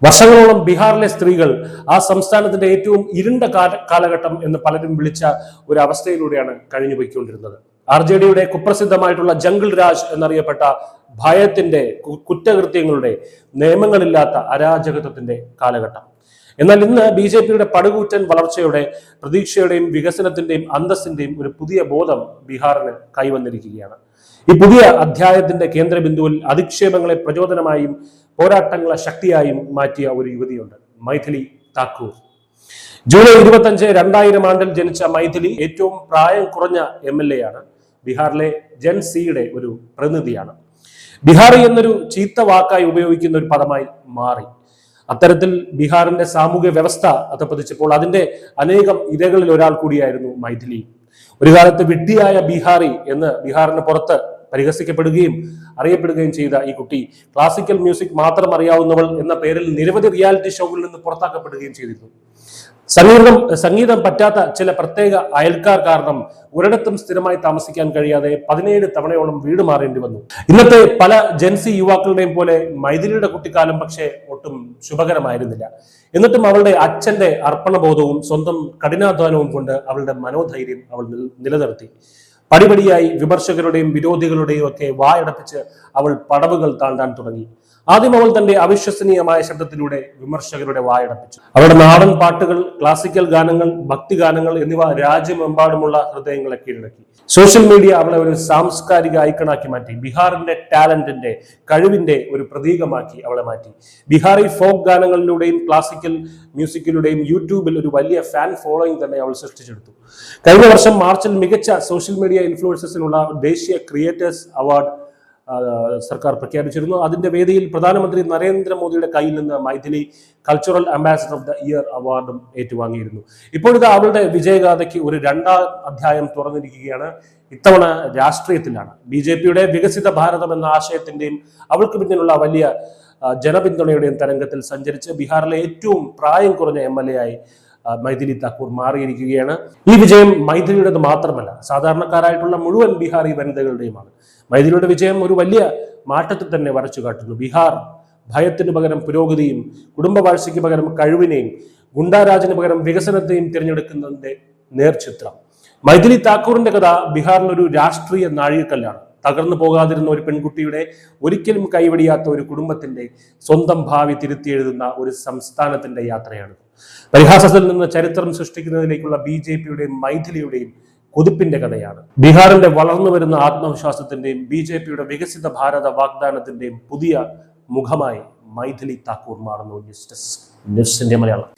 വർഷങ്ങളോളം ബീഹാറിലെ സ്ത്രീകൾ ആ സംസ്ഥാനത്തിന്റെ ഏറ്റവും ഇരുണ്ട കാലഘട്ടം എന്ന് പലരും വിളിച്ച ഒരു അവസ്ഥയിലൂടെയാണ് കഴിഞ്ഞു പോയിക്കൊണ്ടിരുന്നത്. RJDയുടെ കുപ്രസിദ്ധമായിട്ടുള്ള ജംഗിൾ രാജ് എന്നറിയപ്പെട്ട ഭയത്തിന്റെ, കുറ്റകൃത്യങ്ങളുടെ, നിയമങ്ങളില്ലാത്ത അരാജകത്വത്തിന്റെ കാലഘട്ടം. എന്നാൽ ഇന്ന് BJPയുടെ പടുകൂറ്റൻ വളർച്ചയുടെ, പ്രതീക്ഷയുടെയും വികസനത്തിന്റെയും അന്തസ്സിന്റെയും ഒരു പുതിയ ബോധം ബീഹാറിന് കൈവന്നിരിക്കുകയാണ്. ഈ പുതിയ അധ്യായത്തിന്റെ കേന്ദ്രബിന്ദുവിൽ അധിക്ഷേപങ്ങളെ പ്രചോദനമായും പോരാട്ടങ്ങളെ ശക്തിയായും മാറ്റിയ ഒരു യുവതിയുണ്ട്, മൈഥിലി താക്കൂർ. ജൂലൈ 25, 2000 ആണ്ടിൽ ജനിച്ച മൈഥിലി ഏറ്റവും പ്രായം കുറഞ്ഞ MLA ആണ്. ബീഹാറിലെ ജൻ സിയുടെ ഒരു പ്രതിനിധിയാണ്. ബീഹാറി എന്നൊരു ചീത്ത വാക്കായി ഉപയോഗിക്കുന്ന ഒരു പദമായി മാറി. അത്തരത്തിൽ ബീഹാറിന്റെ സാമൂഹ്യ വ്യവസ്ഥ അധപ്പതിച്ചപ്പോൾ അതിന്റെ അനേകം ഇരകളിൽ ഒരാൾ കൂടിയായിരുന്നു മൈഥിലി. ഒരു കാലത്ത് വിഡ്ഢിയായ ബീഹാറി എന്ന് ബീഹാറിന് പുറത്ത് പരിഹസിക്കപ്പെടുകയും അറിയപ്പെടുകയും ചെയ്ത ഈ കുട്ടി ക്ലാസിക്കൽ മ്യൂസിക് മാത്രം അറിയാവുന്നവൾ എന്ന പേരിൽ നിരവധി റിയാലിറ്റി ഷോകളിൽ നിന്ന് പുറത്താക്കപ്പെടുകയും ചെയ്തിരുന്നു. സംഗീതം പറ്റാത്ത ചില പ്രത്യേക അയൽക്കാർ കാരണം ഒരിടത്തും സ്ഥിരമായി താമസിക്കാൻ കഴിയാതെ 17 തവണയോളം വീട് മാറേണ്ടി വന്നു. ഇന്നത്തെ പല ജൻസി യുവാക്കളുടെയും പോലെ മൈഥിലിയുടെ കുട്ടിക്കാലം പക്ഷേ ഒട്ടും ശുഭകരമായിരുന്നില്ല. എന്നിട്ടും അവളുടെ അച്ഛന്റെ അർപ്പണബോധവും സ്വന്തം കഠിനാധ്വാനവും കൊണ്ട് അവളുടെ മനോധൈര്യം അവൾ നിലനിർത്തി. പടിപടിയായി വിമർശകരുടെയും വിരോധികളുടെയും ഒക്കെ വായടപ്പിച്ച് അവൾ പടവുകൾ താണ്ടാൻ തുടങ്ങി. ആദ്യം അവൾ തന്റെ അവിശ്വസനീയമായ ശബ്ദത്തിലൂടെ വിമർശകരുടെ വായടപ്പിച്ചു. അവരുടെ നാടൻ പാട്ടുകൾ, ക്ലാസിക്കൽ ഗാനങ്ങൾ, ഭക്തിഗാനങ്ങൾ എന്നിവ രാജ്യമെമ്പാടുമുള്ള ഹൃദയങ്ങളെ കീഴടക്കി. സോഷ്യൽ മീഡിയ അവളെ ഒരു സാംസ്കാരിക ഐക്കണാക്കി മാറ്റി. ബീഹാറിന്റെ ടാലന്റിന്റെ, കഴിവിന്റെ ഒരു പ്രതീകമാക്കി അവളെ മാറ്റി. ബീഹാറി ഫോക്ക് ഗാനങ്ങളിലൂടെയും ക്ലാസിക്കൽ മ്യൂസിക്കിലൂടെയും യൂട്യൂബിൽ ഒരു വലിയ ഫാൻ ഫോളോയിങ് തന്നെ അവൾ സൃഷ്ടിച്ചെടുത്തു. കഴിഞ്ഞ വർഷം മാർച്ചിൽ മികച്ച സോഷ്യൽ മീഡിയ ഇൻഫ്ലുവൻസേഴ്സിനുള്ള ദേശീയ ക്രിയേറ്റേഴ്സ് അവാർഡ് സർക്കാർ പ്രഖ്യാപിച്ചിരുന്നു. അതിന്റെ വേദിയിൽ പ്രധാനമന്ത്രി നരേന്ദ്രമോദിയുടെ കയ്യിൽ നിന്ന് Maithili cultural ambassador of the year അവാർഡും ഏറ്റുവാങ്ങിയിരുന്നു. ഇപ്പോഴത്തെ അവളുടെ വിജയഗാഥയ്ക്ക് ഒരു 2ാം അധ്യായം തുറന്നിരിക്കുകയാണ്. ഇത്തവണ രാഷ്ട്രീയത്തിലാണ്. BJPയുടെ വികസിത ഭാരതം എന്ന ആശയത്തിന്റെയും അവൾക്ക് പിന്നിലുള്ള വലിയ ജനപിന്തുണയുടെയും തരംഗത്തിൽ സഞ്ചരിച്ച് ബീഹാറിലെ ഏറ്റവും പ്രായം കുറഞ്ഞ MLA ആയി മൈഥിലി താക്കൂർ മാറിയിരിക്കുകയാണ്. ഈ വിജയം മൈഥിലിയുടേത് മാത്രമല്ല, സാധാരണക്കാരായിട്ടുള്ള മുഴുവൻ ബീഹാറി വനിതകളുടെയുമാണ്. മൈഥിലിയുടെ വിജയം ഒരു വലിയ മാറ്റത്തിൽ തന്നെ വരച്ചു കാട്ടുന്നു. ബീഹാർ ഭയത്തിന് പകരം പുരോഗതിയും, കുടുംബവാഴ്ചയ്ക്ക് പകരം കഴിവിനെയും, ഗുണ്ടാരാജിന് പകരം വികസനത്തെയും തിരഞ്ഞെടുക്കുന്നതിന്റെ നേർചിത്രം. മൈഥിലി താക്കൂറിന്റെ കഥ ബീഹാറിനൊരു രാഷ്ട്രീയ നാഴികക്കല്ലാണ്. തകർന്നു പോകാതിരുന്ന ഒരു പെൺകുട്ടിയുടെ, ഒരിക്കലും കൈവടിയാത്ത ഒരു കുടുംബത്തിന്റെ സ്വന്തം ഭാവി തിരുത്തിയെഴുതുന്ന ഒരു സംസ്ഥാനത്തിന്റെ യാത്രയാണ്. പരിഹാസത്തിൽ നിന്ന് ചരിത്രം സൃഷ്ടിക്കുന്നതിലേക്കുള്ള BJPയുടെയും മൈഥിലിയുടെയും കുതിപ്പിന്റെ കഥയാണ്. ബീഹാറിന്റെ വളർന്നു വരുന്ന ആത്മവിശ്വാസത്തിന്റെയും BJPയുടെ വികസിത ഭാരത വാഗ്ദാനത്തിന്റെയും പുതിയ മുഖമായി മൈഥിലി താക്കൂർ മാറുന്നു. News desk, news India Malayalam.